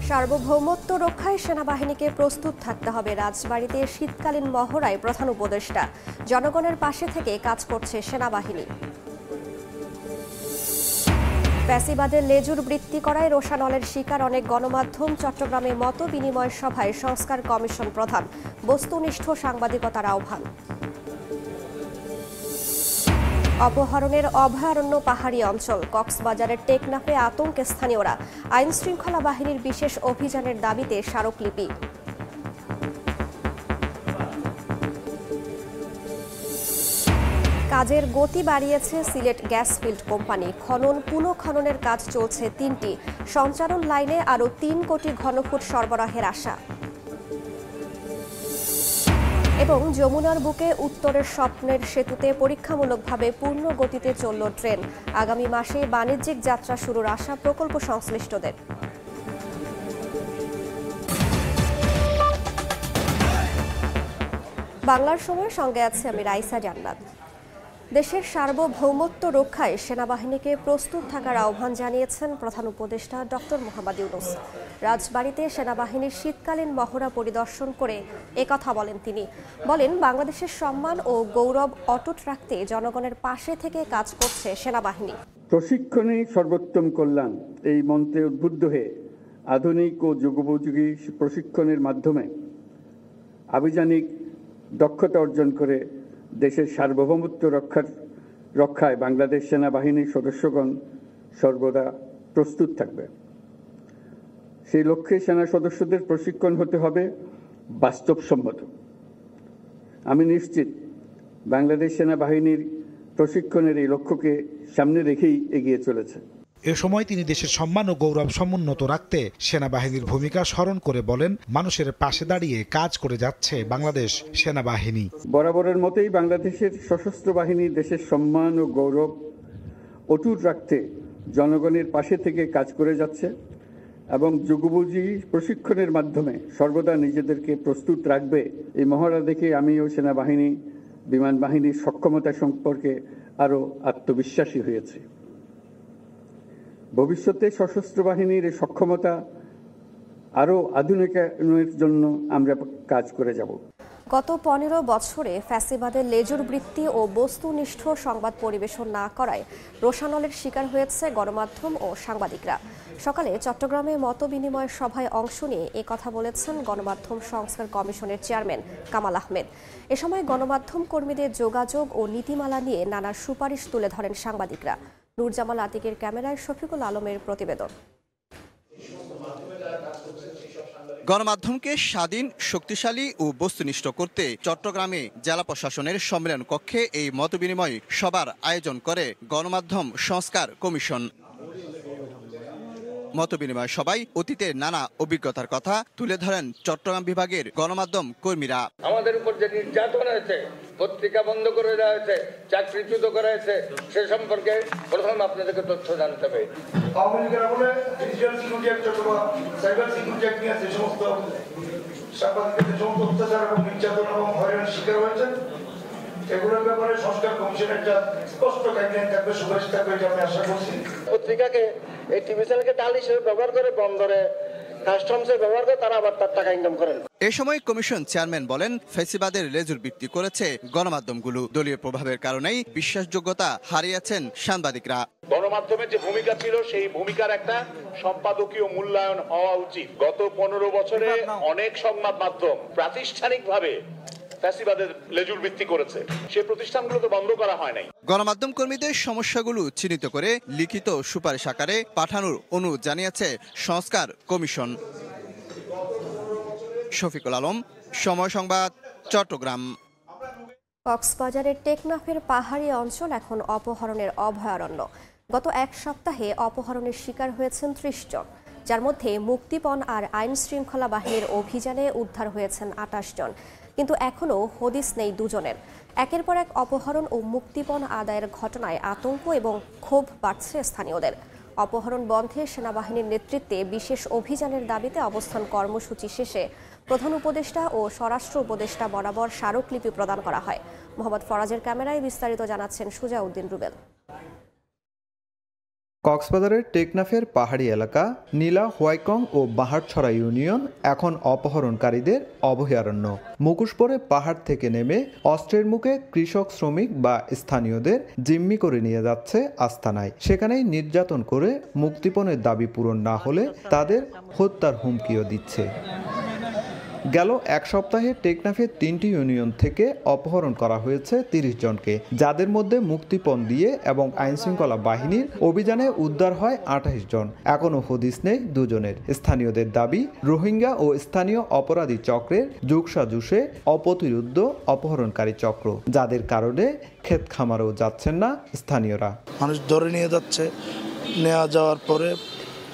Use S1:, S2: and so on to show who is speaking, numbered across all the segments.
S1: সার্বভৌমত্ব রক্ষায় সেনাবাহিনীকে প্রস্তুত থাকতে হবে। রাজবাড়ীতে শীতকালীন মহড়ায় প্রধান উপদেষ্টা। জনগণের পাশে থেকে কাজ করছে সেনাবাহিনী। ফ্যাসিবাদের লেজুর বৃত্তি করায় রোষানলের শিকার অনেক গণমাধ্যম। চট্টগ্রামে মত বিনিময় সভায় সংস্কার কমিশন প্রধান। বস্তুনিষ্ঠ সাংবাদিকতার আহ্বান। অপহরণের অভয়ারণ্য পাহাড়ি অঞ্চল। কক্সবাজারের টেকনাফে আতঙ্কে স্থানীয়রা। আইন শৃঙ্খলা বাহিনীর বিশেষ অভিযানের দাবিতে স্মারকলিপি। কাজের গতি বাড়িয়েছে সিলেট গ্যাস ফিল্ড কোম্পানি। পুনঃখননের কাজ চলছে ৩টি। সঞ্চারণ লাইনে আরও ৩ কোটি ঘনফুট সরবরাহের আশা। এবং যমুনার বুকে উত্তরের স্বপ্নের সেতুতে পরীক্ষামূলকভাবে পূর্ণ গতিতে চলল ট্রেন। আগামী মাসে বাণিজ্যিক যাত্রা শুরুর আশা প্রকল্প সংশ্লিষ্টদের। বাংলার সময় সঙ্গে আছে আমি রাইসা জান্নাত। দেশের সার্বভৌমত্ব রক্ষায় সেনাবাহিনীকে প্রস্তুত থাকার আহ্বান জানিয়েছেন প্রধান উপদেষ্টা ডক্টর মোহাম্মদ ইউনূস। রাজবাড়ীতে সেনাবাহিনীর শীতকালীন মহড়া পরিদর্শন করে একথা বলেন তিনি। বলেন, বাংলাদেশের সম্মান ও গৌরব অটুট রাখতে জনগণের পাশে থেকে কাজ করছে সেনাবাহিনী।
S2: প্রশিক্ষণে সর্বোত্তম কল্যাণ এই মন্ত্রে উদ্বুদ্ধ হয়ে আধুনিক ও যুগোপযোগী প্রশিক্ষণের মাধ্যমে আভিযানিক দক্ষতা অর্জন করে দেশের সার্বভৌমত্ব রক্ষায় বাংলাদেশ সেনাবাহিনীর সদস্যগণ সর্বদা প্রস্তুত থাকবে। সেই লক্ষ্যে সেনা সদস্যদের প্রশিক্ষণ হতে হবে বাস্তবসম্মত। আমি নিশ্চিত বাংলাদেশ সেনাবাহিনীর প্রশিক্ষণের এই লক্ষ্যকে সামনে রেখেই এগিয়ে চলেছে।
S3: এ সময় তিনি দেশের সম্মান ও গৌরব সমুন্নত রাখতে সেনাবাহিনীর ভূমিকা স্মরণ করে বলেন, মানুষের পাশে দাঁড়িয়ে কাজ করে যাচ্ছে বাংলাদেশ সেনাবাহিনী।
S2: বরাবরের মতোই বাংলাদেশের সশস্ত্র বাহিনী দেশের সম্মান ও গৌরব অটুট রাখতে জনগণের পাশে থেকে কাজ করে যাচ্ছে এবং যুগোপযোগী প্রশিক্ষণের মাধ্যমে সর্বদা নিজেদেরকে প্রস্তুত রাখবে। এই মহড়া দেখে আমিও সেনাবাহিনী, বিমান বাহিনীর সক্ষমতা সম্পর্কে আরও আত্মবিশ্বাসী হয়েছি। ভবিষ্যতে সশস্ত্র বাহিনীর এই সক্ষমতা আরও আধুনিকায়নের জন্য আমরা কাজ করে যাব।
S1: গত 15 বছরে ফ্যাসিবাদের লেজুর বৃত্তি ও বস্তুনিষ্ঠ সংবাদ পরিবেশন না করায় রোষানলের শিকার হয়েছে গণমাধ্যম ও সাংবাদিকরা। সকালে চট্টগ্রামে মত বিনিময় সভায় অংশ নিয়ে কথা বলেছেন গণমাধ্যম সংস্কার কমিশনের চেয়ারম্যান কামাল আহমেদ। এ সময় গণমাধ্যম কর্মীদের যোগাযোগ ও নীতিমালা নিয়ে নানা সুপারিশ তুলে ধরেন সাংবাদিকরা। নুরজামাল আতিকের ক্যামেরায় শফিকুল আলমের প্রতিবেদন।
S4: গণমাধ্যমকে স্বাধীন, শক্তিশালী ও বস্তুনিষ্ঠ করতে চট্টগ্রামে জেলা প্রশাসনের সম্মেলন কক্ষে এই মতবিনিময় সভার আয়োজন করে গণমাধ্যম সংস্কার কমিশন। মতবিনিময় সভায় অতীতের নানা অভিজ্ঞতার কথা তুলে ধরেন চট্টগ্রাম বিভাগের গণমাধ্যম কর্মীরা।
S5: আমাদের উপর যে নির্যাতন হয়েছে, পত্রিকা বন্ধ করে দেওয়া হয়েছে, চাকরিচ্যুত করা হয়েছে, সে সম্পর্কে প্রথম আপনাদেরকে তথ্য জানতে হবে।
S6: আওয়ামী লীগের আমলে ডিজিটাল সিকিউরিটি অ্যাক্ট অথবা সাইবার সিকিউরিটি অ্যাক্ট নিয়ে যে সমস্ত সাংবাদিকদের যে সমস্ত অত্যাচার এবং নির্যাতন এবং হয়রানির শিকার হয়েছে, এগুলোর ব্যাপারে সংস্কার কমিশন একটা স্পষ্ট গাইডলাইন থাকবে, সুপারিশ থাকবে, এটা আমি আশা করছি।
S7: পত্রিকাকে এই টিভি চ্যানেলকে ডাল হিসেবে ব্যবহার করে বন্দরে কাস্টমসে ব্যবহার করে তারা আবার তার টাকা ইনকাম করেন।
S4: এ সময় কমিশন চেয়ারম্যান বলেন, ফ্যাসিবাদের লেজুর বৃত্তি করেছে গণমাধ্যমগুলো। দলীয় প্রভাবের কারণেই বিশ্বাসযোগ্যতা হারিয়েছেন সাংবাদিকরা।
S8: গণমাধ্যমের যে ভূমিকা ছিল, সেই ভূমিকার একটা সম্পাদকীয় মূল্যায়ন হওয়া উচিত। গত 15 বছরে অনেক সংবাদ মাধ্যম প্রাতিষ্ঠানিকভাবে ফ্যাসিবাদের লেজুর বৃত্তি করেছে, সেই প্রতিষ্ঠানগুলো তো বন্ধ করা হয় নাই।
S4: গণমাধ্যম কর্মীদের সমস্যাগুলো চিহ্নিত করে লিখিত সুপারিশ আকারে পাঠানোর অনুরোধ জানিয়েছে সংস্কার কমিশন। শফিকুল আলম, সময় সংবাদ, চট্টগ্রাম।
S1: কক্সবাজারের টেকনাফের পাহাড়ি অঞ্চল এখন অপহরণের অভয়ারণ্য। গত এক সপ্তাহে অপহরণের শিকার হয়েছেন 30 জন, যার মধ্যে মুক্তিপণ আর আইন শৃঙ্খলা বাহিনীর অভিযানে উদ্ধার হয়েছেন 28 জন। কিন্তু এখনও হদিস নেই দুজনের। একের পর এক অপহরণ ও মুক্তিপণ আদায়ের ঘটনায় আতঙ্ক এবং ক্ষোভ বাড়ছে স্থানীয়দের। অপহরণ বন্ধে সেনাবাহিনীর নেতৃত্বে বিশেষ অভিযানের দাবিতে অবস্থান কর্মসূচি শেষে প্রধান উপদেষ্টা ও স্বরাষ্ট্র উপদেষ্টা বরাবর স্মারকলিপি প্রদান করা হয়। মোহাম্মদ ফরাজের ক্যামেরায় বিস্তারিত জানাচ্ছেন সুজা উদ্দিন রুবেল।
S9: কক্সবাজারের টেকনাফের পাহাড়ি এলাকা নীলা, হোয়াইকং ও বাহারছড়া ইউনিয়ন এখন অপহরণকারীদের অভয়ারণ্য। মুখোশ পরে পাহাড় থেকে নেমে অস্ত্রের মুখে কৃষক, শ্রমিক বা স্থানীয়দের জিম্মি করে নিয়ে যাচ্ছে আস্তানায়। সেখানেই নির্যাতন করে মুক্তিপণের দাবি পূরণ না হলে তাদের হত্যার হুমকিও দিচ্ছে। গেল এক সপ্তাহে টেকনাফের 3টি ইউনিয়ন থেকে অপহরণ করা হয়েছে 30 জনকে, যাদের মধ্যে মুক্তিপণ দিয়ে এবং আইনশৃঙ্খলা বাহিনীর অভিযানে উদ্ধার হয় 28 জন। এখনও হদিস নেই 2 জনের। স্থানীয়দের দাবি, রোহিঙ্গা ও স্থানীয় অপরাধী চক্রের যোগসাজুষে অপ্রতিরোধ্য অপহরণকারী চক্র, যাদের কারণে ক্ষেত খামারেও যাচ্ছেন না স্থানীয়রা।
S10: মানুষ ধরে নিয়ে যাচ্ছে, নেওয়া যাওয়ার পরে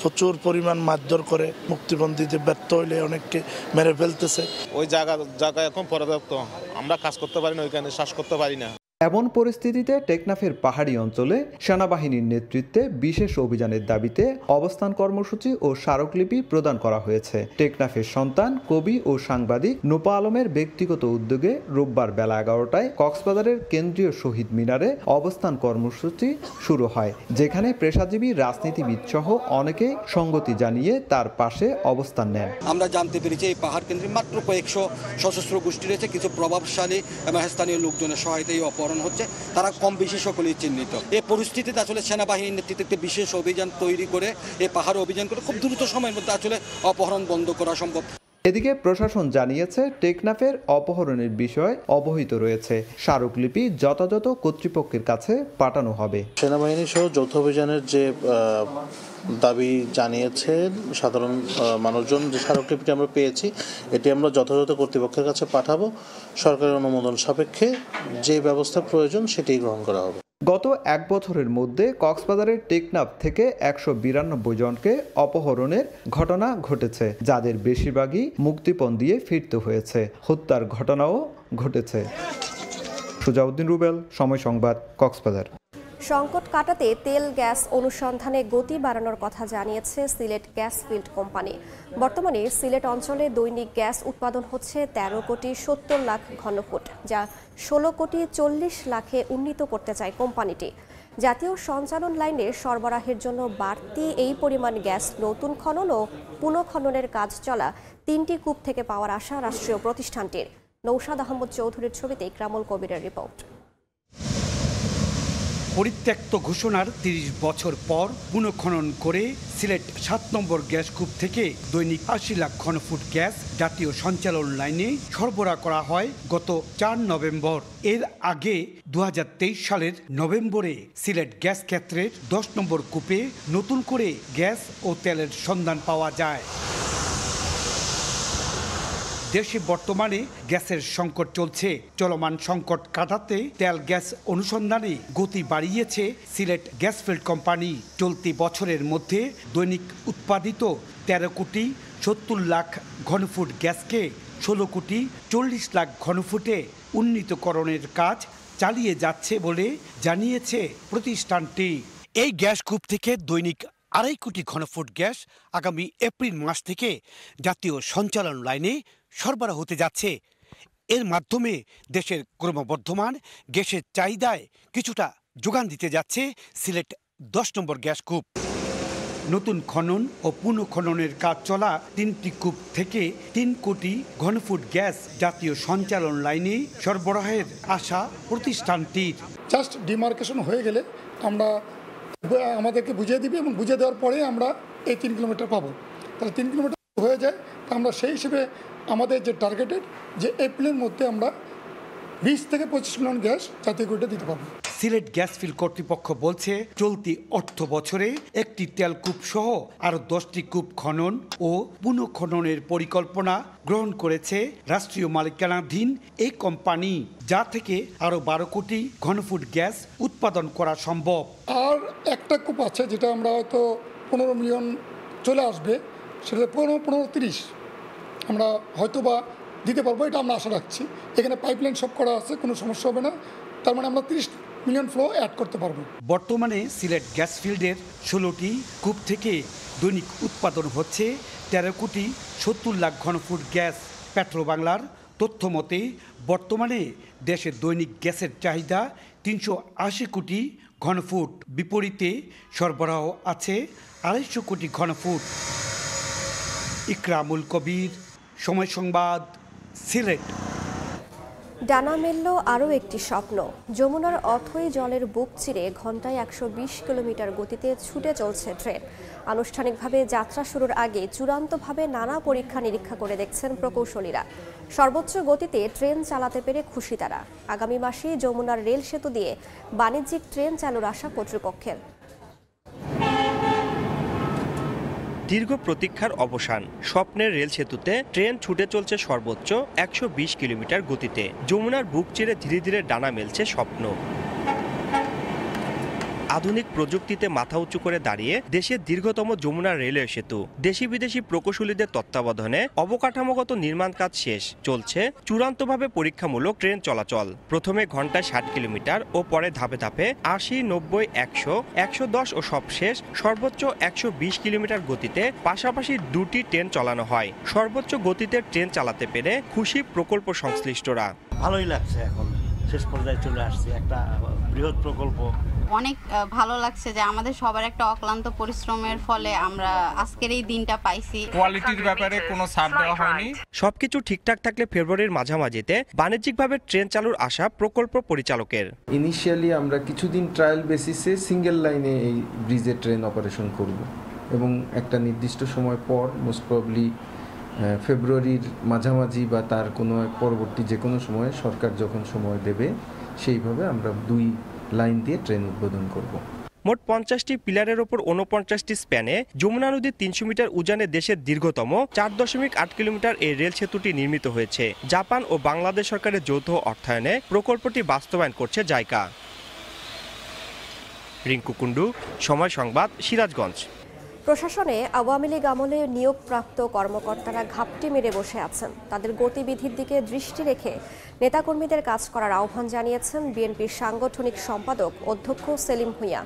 S10: প্রচুর পরিমাণ মারধর করে, মুক্তিপণ দিতে ব্যর্থ হইলে অনেককে মেরে ফেলতেছে।
S11: ওই জায়গা এখন পর্যাপ্ত, আমরা কাজ করতে পারি না, ওইখানে শ্বাস করতে পারি না।
S9: এমন পরিস্থিতিতে টেকনাফের পাহাড়ি অঞ্চলে সেনাবাহিনীর নেতৃত্বে বিশেষ অভিযানের দাবিতে অবস্থান কর্মসূচি ও স্মারকলিপি প্রদান করা হয়েছে। টেকনাফের সন্তান, কবি ও সাংবাদিক নোপা আলমের ব্যক্তিগত উদ্যোগে রোববার বেলা 11টায় কক্সবাজারের কেন্দ্রীয় শহীদ মিনারে অবস্থান কর্মসূচি শুরু হয়, যেখানে পেশাজীবী, রাজনীতিবিদ সহ অনেকেই সঙ্গতি জানিয়ে তার পাশে অবস্থান নেন।
S12: আমরা জানতে পেরেছি এই পাহাড় কেন্দ্রে মাত্র কয়েকশো সশস্ত্র গোষ্ঠী রয়েছে, কিছু প্রভাবশালী এবং স্থানীয় লোকজনের সহায়তায় অপহরণ হচ্ছে। তারা কম বেশি সকলেই চিহ্নিত। এই পরিস্থিতিতে আসলে সেনাবাহিনীর নেতৃত্বে বিশেষ অভিযান তৈরি করে, এই পাহাড়ে অভিযান করে খুব দ্রুত সময়ের মধ্যে আসলে অপহরণ বন্ধ করা সম্ভব।
S9: এদিকে প্রশাসন জানিয়েছে টেকনাফের অপহরণের বিষয়ে অবহিত রয়েছে। স্মারকলিপি যথাযথ কর্তৃপক্ষের কাছে পাঠানো হবে।
S10: সেনাবাহিনী সহ যৌথ অভিযানের যে দাবি জানিয়েছেন সাধারণ মানুষজন, যে স্মারকলিপিটি আমরা পেয়েছি, এটি আমরা যথাযথ কর্তৃপক্ষের কাছে পাঠাবো। সরকারের অনুমোদন সাপেক্ষে যে ব্যবস্থা প্রয়োজন সেটি গ্রহণ করা হবে।
S9: গত 1 বছরের মধ্যে কক্সবাজারের টেকনাফ থেকে 192 জনকে অপহরণের ঘটনা ঘটেছে, যাদের বেশিরভাগই মুক্তিপণ দিয়ে ফিরতে হয়েছে। হত্যার ঘটনাও ঘটেছে। সুজাউদ্দিন রুবেল, সময় সংবাদ, কক্সবাজার।
S1: সংকট কাটাতে তেল গ্যাস অনুসন্ধানে গতি বাড়ানোর কথা জানিয়েছে সিলেট গ্যাস ফিল্ড কোম্পানি। বর্তমানে সিলেট অঞ্চলে দৈনিক গ্যাস উৎপাদন হচ্ছে 13 কোটি 70 লাখ ঘনফুট, যা 16 কোটি 40 লাখে উন্নীত করতে চায় কোম্পানিটি। জাতীয় সঞ্চালন লাইনের সরবরাহের জন্য বাড়তি এই পরিমাণ গ্যাস নতুন খনন ও পুনঃখননের কাজ চলা 3টি কূপ থেকে পাওয়ার আশা রাষ্ট্রীয় প্রতিষ্ঠানটির। নৌশাদ আহমদ চৌধুরীর ছবিতে ইকরামুল কবিরের রিপোর্ট।
S13: পরিত্যক্ত ঘোষণার 30 বছর পর পুনঃখনন করে সিলেট 7 নম্বর গ্যাস কূপ থেকে দৈনিক 80 লাখ ঘনফুট গ্যাস জাতীয় সঞ্চালন লাইনে সরবরাহ করা হয় গত 4 নভেম্বর। এর আগে 2023 সালের নভেম্বরে সিলেট গ্যাস ক্ষেত্রের 10 নম্বর কূপে নতুন করে গ্যাস ও তেলের সন্ধান পাওয়া যায়। দেশে বর্তমানে গ্যাসের সংকট চলছে। চলমান সংকট কাটাতে তেল গ্যাস অনুসন্ধানে গতি বাড়িয়েছে সিলেট গ্যাস ফিল্ড কোম্পানি। চলতি বছরের মধ্যে দৈনিক উৎপাদিত 13 কোটি 70 লাখ ঘনফুট গ্যাসকে 16 কোটি 40 লাখ ঘনফুটে উন্নীতকরণের কাজ চালিয়ে যাচ্ছে বলে জানিয়েছে প্রতিষ্ঠানটি। এই গ্যাস কূপ থেকে দৈনিক 2.5 কোটি ঘনফুট গ্যাস আগামী এপ্রিল মাস থেকে জাতীয় সঞ্চালন লাইনে সরবরাহ হতে যাচ্ছে। এর মাধ্যমে দেশের ক্রমবর্ধমান গ্যাসের চাহিদায় কিছুটা যোগান দিতে যাচ্ছে সিলেট 10 নম্বর গ্যাস কূপ। নতুন খনন ও পুনঃখননের কাজ চলা 3টি কূপ থেকে 3 কোটি ঘনফুট গ্যাস জাতীয় সঞ্চালন লাইনে সরবরাহের আশা প্রতিষ্ঠানটির।
S6: জাস্ট ডিমার্কেশন হয়ে গেলে আমরা আমাদেরকে বুঝিয়ে দিবে এবং বুঝিয়ে দেওয়ার পরে আমরা এই 3 কিলোমিটার পাবো। তাহলে 3 কিলোমিটার হয়ে যায়, তা আমরা সেই হিসেবে আমাদের যে টার্গেটেড যে এপ্রিলের মধ্যে আমরা 20 থেকে 25 মিলিয়ন গ্যাস জাতীয় গ্রিডে দিতে পারবো।
S13: সিলেট গ্যাস ফিল্ড কর্তৃপক্ষ বলছে চলতি অর্থ বছরে একটি তেলকূপ সহ আরও 10টি কূপ খনন ও পুনঃখননের পরিকল্পনা গ্রহণ করেছে রাষ্ট্রীয় মালিকানাধীন এই কোম্পানি, যা থেকে আরও 12 কোটি ঘনফুট গ্যাস উৎপাদন করা সম্ভব।
S6: আর একটা কূপ আছে যেটা আমরা হয়তো 15 মিলিয়ন চলে আসবে, সেটা 15-30 আমরা হয়তো বা দিতে পারবো, এটা আমরা আশা রাখছি। এখানে পাইপলাইন সব করা আছে, কোনো সমস্যা হবে না। তার মানে আমরা 30 মিলিয়ন ফ্লো অ্যাড করতে পারবো।
S13: বর্তমানে সিলেট গ্যাস ফিল্ডের 16টি কূপ থেকে দৈনিক উৎপাদন হচ্ছে 13 কোটি 70 লাখ ঘনফুট গ্যাস। পেট্রো বাংলার তথ্য মতে বর্তমানে দেশের দৈনিক গ্যাসের চাহিদা 380 কোটি ঘনফুট, বিপরীতে সরবরাহ আছে 250 কোটি ঘনফুট। ইকরামুল কবির, সময় সংবাদ, সিলেট।
S1: ডানা মেলল আরও একটি স্বপ্ন। যমুনার অথই জলের বুক চিরে ঘন্টায় 120 কিলোমিটার গতিতে ছুটে চলছে ট্রেন। আনুষ্ঠানিকভাবে যাত্রা শুরুর আগে চূড়ান্তভাবে নানা পরীক্ষা নিরীক্ষা করে দেখছেন প্রকৌশলীরা। সর্বোচ্চ গতিতে ট্রেন চালাতে পেরে খুশি তারা। আগামী মাসেই যমুনার রেল সেতু দিয়ে বাণিজ্যিক ট্রেন চালুর আশা কর্তৃপক্ষের।
S14: দীর্ঘ প্রতীক্ষার অবসান। স্বপ্নের রেল সেতুতে ট্রেন ছুটে চলছে সর্বোচ্চ 120 কিলোমিটার গতিতে। যমুনার বুক চিরে ধীরে ধীরে ডানা মেলছে স্বপ্ন। আধুনিক প্রযুক্তিতে মাথা উঁচু করে দাঁড়িয়ে দেশের দীর্ঘতম যমুনা রেলওয়ে সেতু। দেশি বিদেশি প্রকৌশলীদের তত্ত্বাবধানে অবকাঠামোগত নির্মাণ কাজ শেষ। চলছে চূড়ান্তভাবে পরীক্ষামূলক ট্রেন চলাচল। প্রথমে ঘন্টায় 60 কিলোমিটার ও পরে ধাপে ধাপে 80, 90, 100, 110 ও সবশেষ সর্বোচ্চ 120 কিলোমিটার গতিতে পাশাপাশি দুটি ট্রেন চালানো হয়। সর্বোচ্চ গতিতে ট্রেন চালাতে পেরে খুশি প্রকল্প সংশ্লিষ্টরা।
S15: ভালোই লাগছে, এখন শেষ পর্যায়ে চলে আসছে একটা বৃহৎ প্রকল্প।
S16: অনেক ভালো লাগছে যে আমাদের সবার একটা অক্লান্ত পরিশ্রমের ফলে আমরা আজকের এই দিনটা পাইছি।
S17: কোয়ালিটির ব্যাপারে কোনো ছাড় দেওয়া হয়নি।
S14: সবকিছু ঠিকঠাক থাকলে ফেব্রুয়ারির মাঝামাঝিতে বাণিজ্যিকভাবে ট্রেন চালুর আশা প্রকল্প পরিচালকের।
S18: ইনিশিয়ালি আমরা কিছুদিন ট্রায়াল বেসিসে সিঙ্গেল লাইনে এই ব্রিজে ট্রেন অপারেশন করব এবং একটা নির্দিষ্ট সময় পর মোস্ট প্রবাবলি ফেব্রুয়ারির মাঝামাঝি বা তার কোনো পরবর্তী যে কোনো সময়ে সরকার যখন সময় দেবে সেইভাবে আমরা 2 লাইন দিয়ে ট্রেন উদ্বোধন করব।
S14: মোট 50টি পিলারের ওপর 49টি স্প্যানে যমুনা নদীর 300 মিটার উজানে দেশের দীর্ঘতম 4.8 কিলোমিটার এই রেল সেতুটি নির্মিত হয়েছে। জাপান ও বাংলাদেশ সরকারের যৌথ অর্থায়নে প্রকল্পটি বাস্তবায়ন করছে জাইকা। রিঙ্কু কুন্ডু, সময় সংবাদ, সিরাজগঞ্জ।
S1: প্রশাসনে আওয়ামী লীগ আমলে নিয়োগপ্রাপ্ত কর্মকর্তারা ঘাপটি মেরে বসে আছেন। তাদের গতিবিধির দিকে দৃষ্টি রেখে নেতাকর্মীদের কাজ করার আহ্বান জানিয়েছেন বিএনপির সাংগঠনিক সম্পাদক অধ্যক্ষ সেলিম ভূঁইয়া।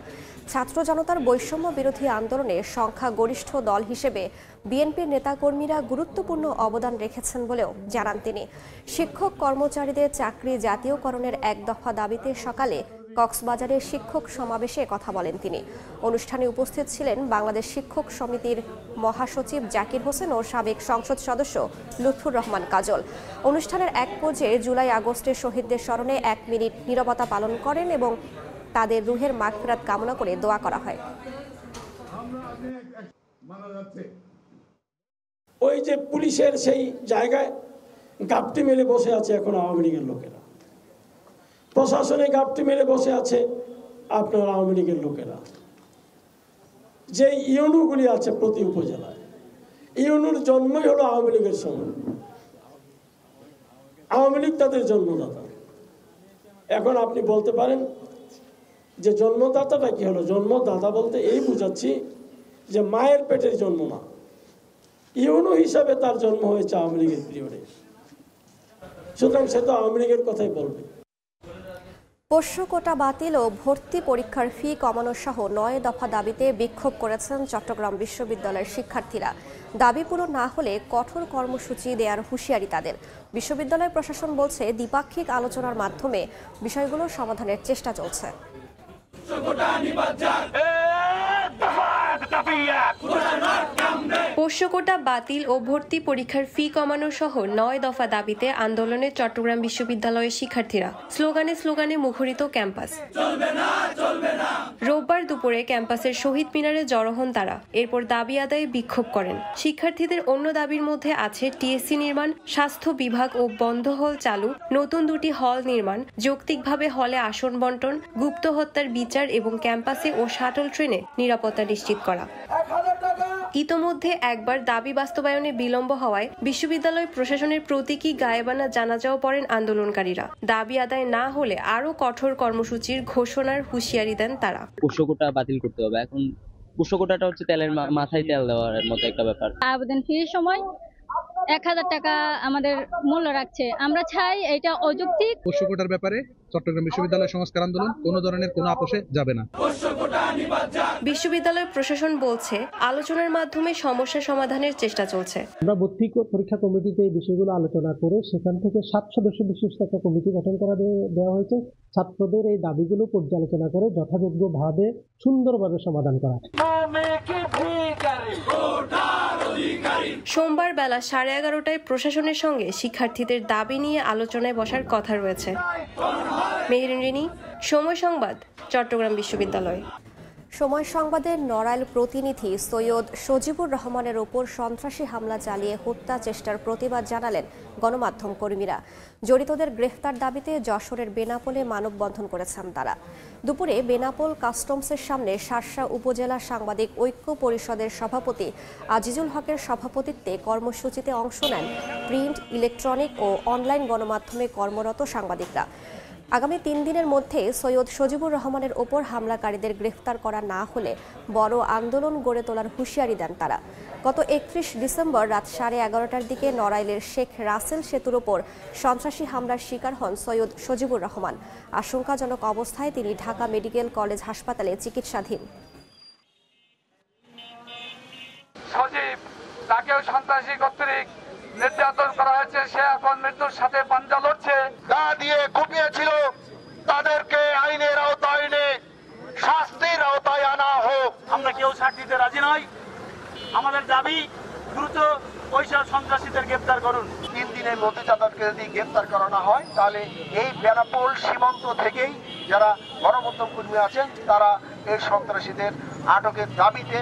S1: ছাত্র জনতার বৈষম্য বিরোধী আন্দোলনে সংখ্যাগরিষ্ঠ দল হিসেবে বিএনপির নেতাকর্মীরা গুরুত্বপূর্ণ অবদান রেখেছেন বলেও জানান তিনি। শিক্ষক কর্মচারীদের চাকরি জাতীয়করণের এক দফা দাবিতে সকালে কক্সবাজারের শিক্ষক সমাবেশে কথা বলেন তিনি। অনুষ্ঠানে উপস্থিত ছিলেন বাংলাদেশ শিক্ষক সমিতির মহাসচিব জাকির হোসেন ও সাবেক সংসদ সদস্য লুৎফুর রহমান কাজল। অনুষ্ঠানের এক পর্যায়ে জুলাই আগস্টের শহীদদের স্মরণে 1 মিনিট নীরবতা পালন করেন এবং তাদের রুহের মাগফিরাত কামনা করে দোয়া করা হয়।
S19: ওই যে পুলিশের সেই জায়গায় গাপটি মেরে বসে আছে এখন আওয়ামী লীগের লোকেরা, প্রশাসনে গাপটি মেরে বসে আছে আপনার আওয়ামী লীগের লোকেরা। যে ইউনুগুলি আছে প্রতি উপজেলায়, ইউনুর জন্মই হলো আওয়ামী লীগের সময়। আওয়ামী লীগ তাদের জন্মদাতা। এখন আপনি বলতে পারেন যে জন্মদাতাটা কি হলো? জন্মদাতা বলতে এই বুঝাচ্ছি যে মায়ের পেটের জন্ম না, ইউনু হিসাবে তার জন্ম হয়েছে আওয়ামী লীগের পিরিয়ডে। সুতরাং সে তো আওয়ামী লীগের কথাই বলবে।
S1: পোষ্য কোটা বাতিল ও ভর্তি পরীক্ষার ফি কমানো সহ 9 দফা দাবিতে বিক্ষোভ করেছেন চট্টগ্রাম বিশ্ববিদ্যালয়ের শিক্ষার্থীরা। দাবি পূরণ না হলে কঠোর কর্মসূচি দেওয়ার হুঁশিয়ারি তাদের। বিশ্ববিদ্যালয় প্রশাসন বলছে দ্বিপাক্ষিক আলোচনার মাধ্যমে বিষয়গুলো সমাধানের চেষ্টা চলছে।
S20: পোষ্য কোটা বাতিল ও ভর্তি পরীক্ষার ফি কমানো সহ 9 দফা দাবিতে আন্দোলনে চট্টগ্রাম বিশ্ববিদ্যালয়ের শিক্ষার্থীরা। স্লোগানে স্লোগানে মুখরিত ক্যাম্পাস। রোববার দুপুরে ক্যাম্পাসের শহীদ মিনারে জড়ো হন তারা। এরপর দাবি আদায়ে বিক্ষোভ করেন। শিক্ষার্থীদের অন্য দাবির মধ্যে আছে টিএসসি নির্মাণ, স্বাস্থ্য বিভাগ ও বন্ধ হল চালু, নতুন 2টি হল নির্মাণ, যৌক্তিকভাবে হলে আসন বন্টন, গুপ্ত হত্যার বিচার এবং ক্যাম্পাসে ও শাটল ট্রেনে নিরাপত্তা নিশ্চিত করা। ইতোমধ্যে একবার দাবি বাস্তবায়নে বিলম্ব হওয়ায় বিশ্ববিদ্যালয় প্রশাসনের প্রতীকী গায়েবানা জানাজাও পড়েন আন্দোলনকারীরা। দাবি আদায় না হলে আরো কঠোর কর্মসূচির ঘোষণার হুঁশিয়ারি দেন তারা।
S21: পোষ্য কোটা বাতিল করতে হবে। এখন পোষ্য কোটাটা হচ্ছে তেলের মাথায় তেল দেওয়ার মতো একটা ব্যাপার।
S22: আবেদন ফির সময়
S3: 1000 টাকা আমাদের মূল্য রাখছে। আমরা চাই এটা অযৌক্তিক।
S22: পোষ্য কোটার ব্যাপারে চট্টগ্রাম বিশ্ববিদ্যালয় সংস্কার আন্দোলন কোনো ধরনের কোনো আপোষে যাবে না।
S20: বিশ্ববিদ্যালয় প্রশাসন বলছে আলোচনার মাধ্যমে সমস্যা সমাধানের চেষ্টা চলছে।
S23: আমরা ভর্তি পরীক্ষা কমিটিতে এই বিষয়গুলো আলোচনা করে সেখান থেকে 7 সদস্য বিশিষ্ট একটা কমিটি গঠন করা দেওয়া হয়েছে। ছাত্রদের এই দাবিগুলো পর্যালোচনা করে যথাযোগ্যভাবে সুন্দরভাবে সমাধান করা।
S20: সোমবার বেলা 11:30টায় প্রশাসনের সঙ্গে শিক্ষার্থীদের দাবি নিয়ে আলোচনায় বসার কথা রয়েছে। মেহেরিন রিনি, সময় সংবাদ, চট্টগ্রাম বিশ্ববিদ্যালয়।
S1: সময় সংবাদের নড়াইল প্রতিনিধি সৈয়দ সজিবুর রহমানের ওপর সন্ত্রাসী হামলা চালিয়ে হত্যা চেষ্টার প্রতিবাদ জানালেন গণমাধ্যম কর্মীরা। জড়িতদের গ্রেফতার দাবিতে যশোরের বেনাপোলে মানববন্ধন করেছেন তারা। দুপুরে বেনাপোল কাস্টমসের সামনে শার্শা উপজেলা সাংবাদিক ঐক্য পরিষদের সভাপতি আজিজুল হকের সভাপতিত্বে কর্মসূচিতে অংশ নেন প্রিন্ট, ইলেকট্রনিক ও অনলাইন গণমাধ্যমে কর্মরত সাংবাদিকরা। আগামী 3 দিনের মধ্যে সৈয়দ সজিবুর রহমানের ওপর হামলাকারীদের গ্রেফতার করা না হলে বড় আন্দোলন গড়ে তোলার হুঁশিয়ারি দেন তারা। গত 31 ডিসেম্বর রাত 11:30টার দিকে নড়াইলের শেখ রাসেল সেতুর ওপর সন্ত্রাসী হামলার শিকার হন সৈয়দ সজিবুর রহমান। আশঙ্কাজনক অবস্থায় তিনি ঢাকা মেডিকেল কলেজ হাসপাতালে চিকিৎসাধীন।
S24: সজীব, তাকেও সন্ত্রাসী কর্তৃক নির্যাতন করা হয়েছে, সে এখন মৃত্যুর সাথে পাঞ্জা লড়ছে।
S7: গা দিয়ে কুপিয়েছিল, তাদেরকে আইনের আওতায় এনে শাস্তির আওতায় আনা হোক।
S15: আমরা কেউ ছাড় দিতে রাজি নই। আমাদের দাবি দ্রুত ওইসব সন্ত্রাসীদের গ্রেফতার করুন।
S7: 3 দিনের মধ্যে তাদেরকে যদি গ্রেফতার করানো হয় তাহলে এই বেনাপোল সীমান্ত থেকেই যারা গণমাধ্যম কর্মী আছেন তারা এই সন্ত্রাসীদের আটকের দাবিতে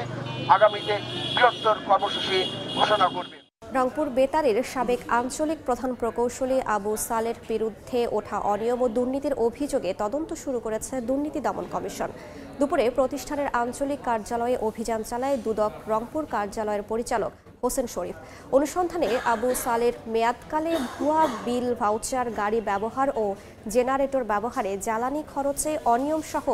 S7: আগামীতে বৃহত্তর কর্মসূচি ঘোষণা করবে।
S1: রংপুর বেতারের সাবেক আঞ্চলিক প্রধান প্রকৌশলী আবু সালের বিরুদ্ধে ওঠা অনিয়ম ও দুর্নীতির অভিযোগে তদন্ত শুরু করেছে দুর্নীতি দমন কমিশন। দুপুরে প্রতিষ্ঠানের আঞ্চলিক কার্যালয়ে অভিযান চালায় দুদক রংপুর কার্যালয়ের পরিচালক হোসেন শরীফ। অনুসন্ধানে আবু সালের মেয়াদকালে ভুয়া বিল, ভাউচার, গাড়ি ব্যবহার ও জেনারেটর ব্যবহারে জ্বালানি খরচে অনিয়ম সহ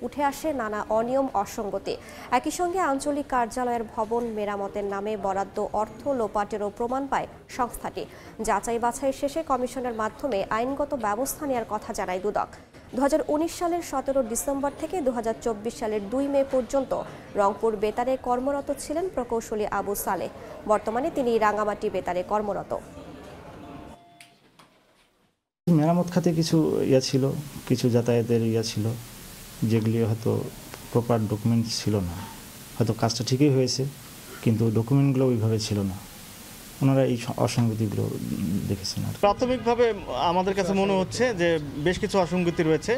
S1: উঠে আসে নানা অনিয়ম, অসঙ্গতি। একই সঙ্গে আঞ্চলিক কার্যালয়ের ভবন মেরামতের নামে বরাদ্দ অর্থ লোপাটেরও প্রমাণ পায় সংস্থাটি। যাচাই বাছাই শেষে কমিশনের মাধ্যমে আইনগত ব্যবস্থা নেওয়ার কথা জানায় দুদক। 2019 সালের 17 ডিসেম্বর থেকে 2024 সালের 2 মে পর্যন্ত রংপুর বেতারে কর্মরত ছিলেন প্রকৌশলী আবু সালেহ। বর্তমানে তিনি রাঙামাটি বেতারে কর্মরত।
S15: মেরামত খাতে কিছু ছিল, কিছু যাতায়াতের ছিল, যেগুলি হয়তো প্রপার ডকুমেন্টস ছিল না। হয়তো কাজটা ঠিকই হয়েছে কিন্তু ডকুমেন্টগুলো ওইভাবে ছিল না। ওনারা এই অসঙ্গতিগুলো দেখেছেন।
S25: প্রাথমিকভাবে আমাদের কাছে মনে হচ্ছে যে বেশ কিছু অসঙ্গতি রয়েছে,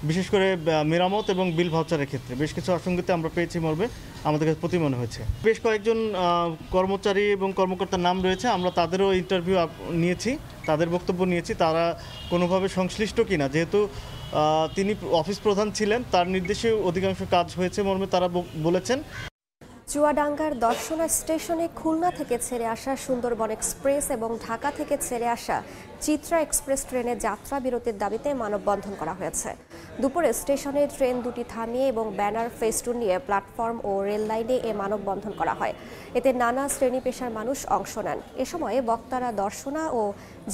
S25: বিশেষ করে মেরামত এবং বিল ভাউচারের ক্ষেত্রে বেশ কিছু অসঙ্গতি আমরা পেয়েছি মর্মে আমাদের কাছে প্রতি মনে হয়েছে। বেশ কয়েকজন কর্মচারী এবং কর্মকর্তার নাম রয়েছে, আমরা তাদেরও ইন্টারভিউ নিয়েছি, তাদের বক্তব্য নিয়েছি তারা কোনোভাবে সংশ্লিষ্ট কিনা। যেহেতু তিনি অফিস প্রধান ছিলেন, তার নির্দেশে অধিকাংশ কাজ হয়েছে মর্মে তারা বলেছেন।
S1: চুয়াডাঙ্গার দর্শনা স্টেশনে খুলনা থেকে ছেড়ে আসা সুন্দরবন এক্সপ্রেস এবং ঢাকা থেকে ছেড়ে আসা চিত্রা এক্সপ্রেস ট্রেনের যাত্রা বিরতির দাবিতে মানববন্ধন করা হয়েছে। দুপুরে স্টেশনে ট্রেন দুটি থামিয়ে এবং ব্যানার, ফেস্টুন নিয়ে প্ল্যাটফর্ম ও রেল লাইনে এ মানববন্ধন করা হয়। এতে নানা শ্রেণী পেশার মানুষ অংশ নেন। এ সময় বক্তারা দর্শনা ও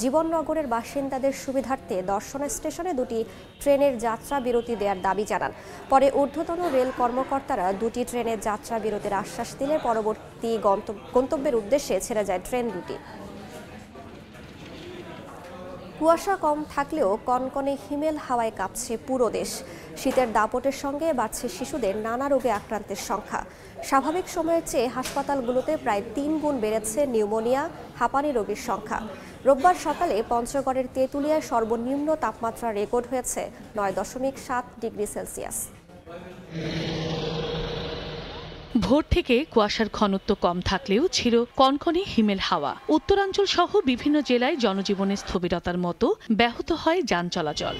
S1: জীবননগরের বাসিন্দাদের সুবিধার্থে দর্শনা স্টেশনে দুটি ট্রেনের যাত্রা বিরতি দেওয়ার দাবি জানান। পরে ঊর্ধ্বতন রেল কর্মকর্তারা দুটি ট্রেনের যাত্রা বিরতির আশ্বাস দিলে পরবর্তী গন্তব্যের উদ্দেশ্যে ছেড়ে যায় ট্রেন দুটি। কুয়াশা কম থাকলেও কনকনে হিমেল হাওয়ায় কাঁপছে পুরো দেশ। শীতের দাপটের সঙ্গে বাড়ছে শিশুদের নানা রোগে আক্রান্তের সংখ্যা। স্বাভাবিক সময়ের চেয়ে হাসপাতালগুলোতে প্রায় 3 গুণ বেড়েছে নিউমোনিয়া, হাঁপানি রোগীর সংখ্যা। রোববার সকালে পঞ্চগড়ের তেঁতুলিয়ায় সর্বনিম্ন তাপমাত্রা রেকর্ড হয়েছে 9.7 ডিগ্রি সেলসিয়াস।
S26: ভোর থেকে কুয়াশার ঘনত্ব কম থাকলেও ছিল কনকনে হিমেল হাওয়া। উত্তরাঞ্চল সহ বিভিন্ন জেলায় জনজীবনের স্থবিরতার মতো ব্যাহত হয় যান চলাচল।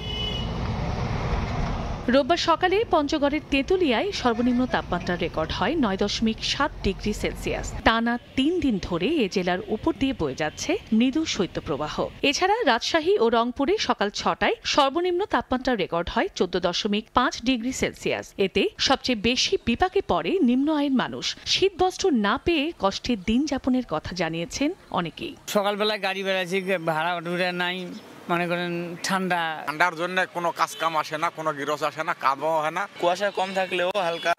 S26: রোববার সকালে পঞ্চগড়ের তেঁতুলিয়ায় সর্বনিম্ন তাপমাত্রা রেকর্ড হয় 9.7 ডিগ্রি সেলসিয়াস। টানা 3 দিন ধরে এ জেলার উপর দিয়ে বয়ে যাচ্ছে মৃদু শৈত্যপ্রবাহ। এছাড়া রাজশাহী ও রংপুরে সকাল 6টায় সর্বনিম্ন তাপমাত্রা রেকর্ড হয় 14.5 ডিগ্রি সেলসিয়াস। এতে সবচেয়ে বেশি বিপাকে পড়ে নিম্ন আয়ের মানুষ। শীতবস্ত্র না পেয়ে কষ্টের দিন যাপনের কথা জানিয়েছেন অনেকেই।
S2: সকালবেলায় গাড়ি বেড়াচ্ছি, ভাড়া উঠে নাই, মনে করেন ঠান্ডার জন্য কোনো কাজ কাম আসে না, কোনো গিরস আসে না, কামও হয় না। কুয়াশা কম থাকলেও হালকা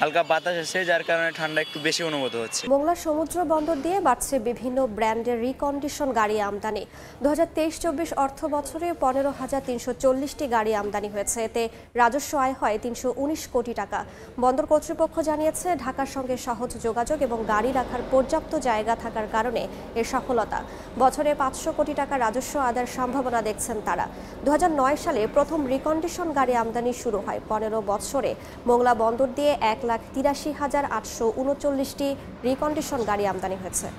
S2: হালকা বাতাস আসে, যার কারণে ঠান্ডা একটু বেশি অনুভূত হচ্ছে।
S1: মোংলা সমুদ্র বন্দর দিয়ে বাড়ছে বিভিন্ন ব্র্যান্ডের রিকন্ডিশন গাড়ি আমদানি। 2023-24 অর্থ বছরে 15,340টি গাড়ি আমদানি হয়েছে। এতে রাজস্ব আয় হয় 319 কোটি টাকা। বন্দর কর্তৃপক্ষ জানিয়েছে, ঢাকার সঙ্গে সহজ যোগাযোগ এবং গাড়ি রাখার পর্যাপ্ত জায়গা থাকার কারণে এর সফলতা। বছরে 500 কোটি টাকা রাজস্ব আদায়ের সম্ভাবনা দেখছেন তারা। 2009 সালে প্রথম রিকন্ডিশন গাড়ি আমদানি শুরু হয়। 15 বছরে মোংলা বন্দর দিয়ে 1,83,839টি রিকন্ডিশন গাড়ি আমদানি হয়েছে।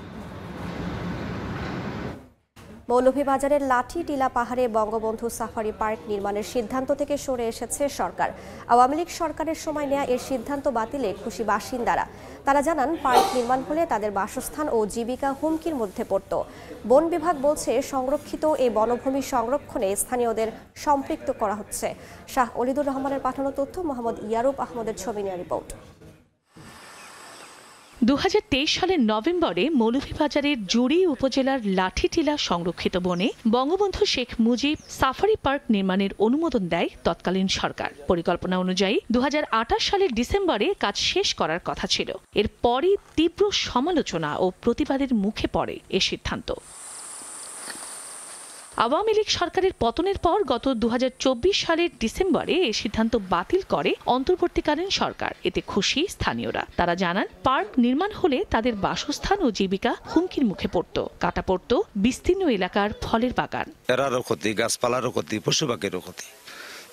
S1: মৌলভীবাজারের লাঠিটিলা পাহাড়ে বঙ্গবন্ধু সাফারি পার্ক নির্মাণের সিদ্ধান্ত থেকে সরে এসেছে সরকার। আওয়ামী লীগ সরকারের সময় নেওয়া এর সিদ্ধান্ত বাতিলে খুশি বাসিন্দারা। তারা জানান, পার্ক নির্মাণ হলে তাদের বাসস্থান ও জীবিকা হুমকির মধ্যে পড়ত। বন বিভাগ বলছে, সংরক্ষিত এই বনভূমি সংরক্ষণে স্থানীয়দের সম্পৃক্ত করা হচ্ছে। শাহ অলিদুর রহমানের পাঠানো তথ্য, মোহাম্মদ ইয়ারুব আহমদের ছবি নিয়ে রিপোর্ট।
S26: 2023 সালের নভেম্বরে মৌলভীবাজারের জুড়ি উপজেলার লাঠিটিলা সংরক্ষিত বনে বঙ্গবন্ধু শেখ মুজিব সাফারি পার্ক নির্মাণের অনুমোদন দেয় তৎকালীন সরকার। পরিকল্পনা অনুযায়ী 2028 সালের ডিসেম্বরে কাজ শেষ করার কথা ছিল। এরপরই তীব্র সমালোচনা ও প্রতিবাদের মুখে পড়ে এ সিদ্ধান্ত। আওয়ামী লীগ সরকারের পতনের পর গত 2024 সালের ডিসেম্বরে এই সিদ্ধান্ত বাতিল করে অন্তর্বর্তীকালীন সরকার। এতে খুশি স্থানীয়রা। তারা জানান, পার্ক নির্মাণ হলে তাদের বাসস্থান ও জীবিকা হুমকির মুখে পড়ত। কাটা পড়ত বিস্তীর্ণ এলাকার ফলের বাগান।
S4: এরারও ক্ষতি, গাছপালারও ক্ষতি, পশু পাখিরও ক্ষতি।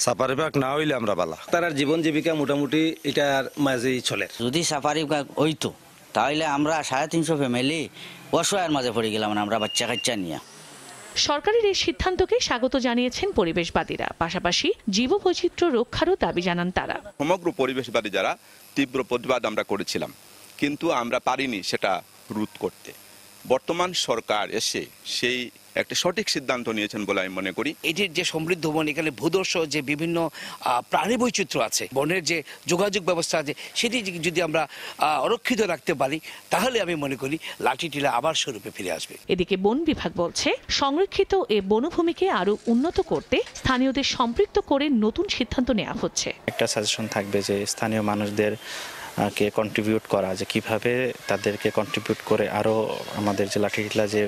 S4: সাফারি পার্ক না হইলে আমরা বালা, তার জীবন জীবিকা মোটামুটি এটার মাঝেই চলে।
S5: যদি সাফারি পার্ক হইতো তাহলে আমরা 350 ফ্যামিলি অসহায়ের মাঝে পড়ে গেলাম, আমরা বাচ্চা কাচ্চা নিয়ে।
S26: সরকারের এই সিদ্ধান্তকে স্বাগত জানিয়েছেন পরিবেশবাদীরা। পাশাপাশি জীববৈচিত্র্য রক্ষারও দাবি জানান তারা।
S8: সমগ্র পরিবেশবাদী যারা তীব্র প্রতিবাদ আমরা করেছিলাম, কিন্তু আমরা পারিনি সেটা রোধ করতে। বর্তমান সরকার এসে সেই একটা সঠিক সিদ্ধান্ত নিয়েছেন বলে আমি মনে করি।
S11: এটির যে সমৃদ্ধ বন, এখানে ভূদর্শ যে বিভিন্ন প্রাণী বৈচিত্র্য আছে, বনের যে যোগাযোগ ব্যবস্থা আছে, সেটি যদি আমরা অরক্ষিত রাখতে পারি তাহলে আমি মনে করি লাঠিটিলা আবার স্বরূপে ফিরে আসবে।
S26: এদিকে বন বিভাগ বলছে, সংরক্ষিত এ বনভূমিকে আরো উন্নত করতে স্থানীয়দের সম্পৃক্ত করে নতুন সিদ্ধান্ত নেওয়া হচ্ছে।
S10: একটা সাজেশন থাকবে যে স্থানীয় মানুষদের কে কন্ট্রিবিউট করা, যে কিভাবে তাদেরকে কন্ট্রিবিউট করে আরো আমাদের যে লাঠিটিলা যে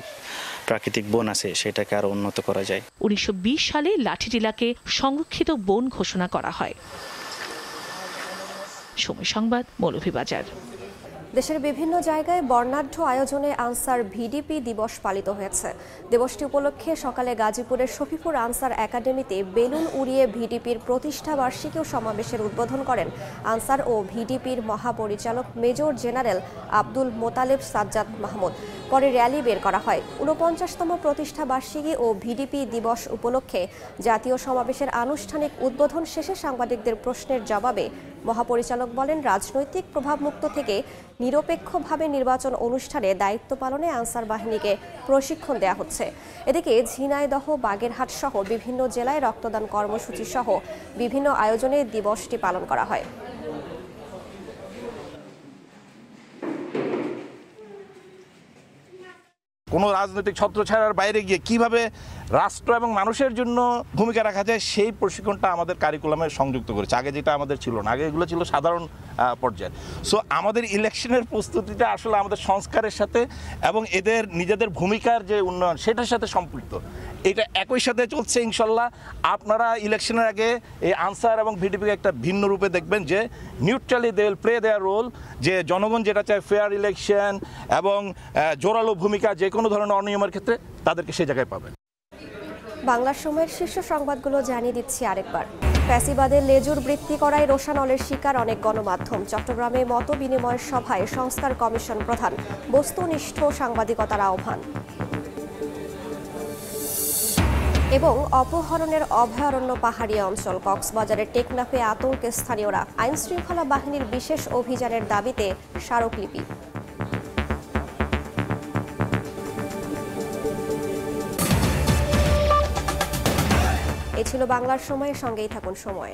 S10: প্রাকৃতিক বন আছে সেটাকে আরো উন্নত করা যায়।
S26: 1920 সালে লাঠিটিলাকে সংরক্ষিত বন ঘোষণা করা হয়। সময় সংবাদ, মৌলভীবাজার।
S1: দেশের বিভিন্ন জায়গায় বর্ণাঢ্য আয়োজনে আনসার ভিডিপি দিবস পালিত হয়েছে। দিবসটি উপলক্ষে সকালে গাজীপুরের শফিপুর আনসার একাডেমিতে বেলুন উড়িয়ে ভিডিপির প্রতিষ্ঠা বার্ষিকী ও সমাবেশের উদ্বোধন করেন আনসার ও ভিডিপির মহাপরিচালক মেজর জেনারেল আব্দুল মোতালেব সাজ্জাদ মাহমুদ। পরে র্যালি বের করা হয়। 49তম প্রতিষ্ঠা বার্ষিকী ও ভিডিপি দিবস উপলক্ষে জাতীয় সমাবেশের আনুষ্ঠানিক উদ্বোধন শেষে সাংবাদিকদের প্রশ্নের জবাবে মহাপরিচালক বলেন, রাজনৈতিক প্রভাবমুক্ত থেকে নিরপেক্ষভাবে নির্বাচন অনুষ্ঠানে দায়িত্ব পালনে আনসার বাহিনীকে প্রশিক্ষণ দেওয়া হচ্ছে। এদিকে ঝিনাইদহ, বাগেরহাট সহ বিভিন্ন জেলায় রক্তদান কর্মসূচি সহ বিভিন্ন আয়োজনে দিবসটি পালন করা হয়।
S12: কোনো রাজনৈতিক ছত্রছায়ার বাইরে গিয়ে কিভাবে রাষ্ট্র এবং মানুষের জন্য ভূমিকা রাখা যায় সেই প্রশিক্ষণটা আমাদের কারিকুলামে সংযুক্ত করেছে। আগে যেটা আমাদের ছিল না, আগে এগুলো ছিল সাধারণ পর্যায়ে। সো আমাদের ইলেকশনের প্রস্তুতিটা আসলে আমাদের সংস্কারের সাথে এবং এদের নিজেদের ভূমিকার যে উন্নয়ন সেটার সাথে সম্পৃক্ত। এটা একই সাথে চলছে। ইনশাল্লাহ আপনারা ইলেকশনের আগে এই আনসার এবং ভিডিপিকে একটা ভিন্ন রূপে দেখবেন, যে neutrally they will play their role, যে জনগণ যেটা চায় ফেয়ার ইলেকশন এবং জোরালো ভূমিকা যে কোনো ধরনের অনিয়মের ক্ষেত্রে তাদেরকে সেই জায়গায় পাবেন।
S1: বাংলার সময়ের শীর্ষ সংবাদগুলো জানিয়ে দিচ্ছি আরেকবার। ফ্যাসিবাদের লেজুর বৃত্তি করায় রোষানলের শিকার অনেক গণমাধ্যম। চট্টগ্রামে মত বিনিময় সভায় সংস্কার কমিশন প্রধান। বস্তুনিষ্ঠ সাংবাদিকতার আহ্বান। এবং অপহরণের অভয়ারণ্য পাহাড়ি অঞ্চল কক্সবাজারের টেকনাফে আতঙ্কে স্থানীয়রা। আইন শৃঙ্খলা বাহিনীর বিশেষ অভিযানের দাবিতে স্মারকলিপি। এ ছিল বাংলার সময়ের সঙ্গেই থাকুন সময়।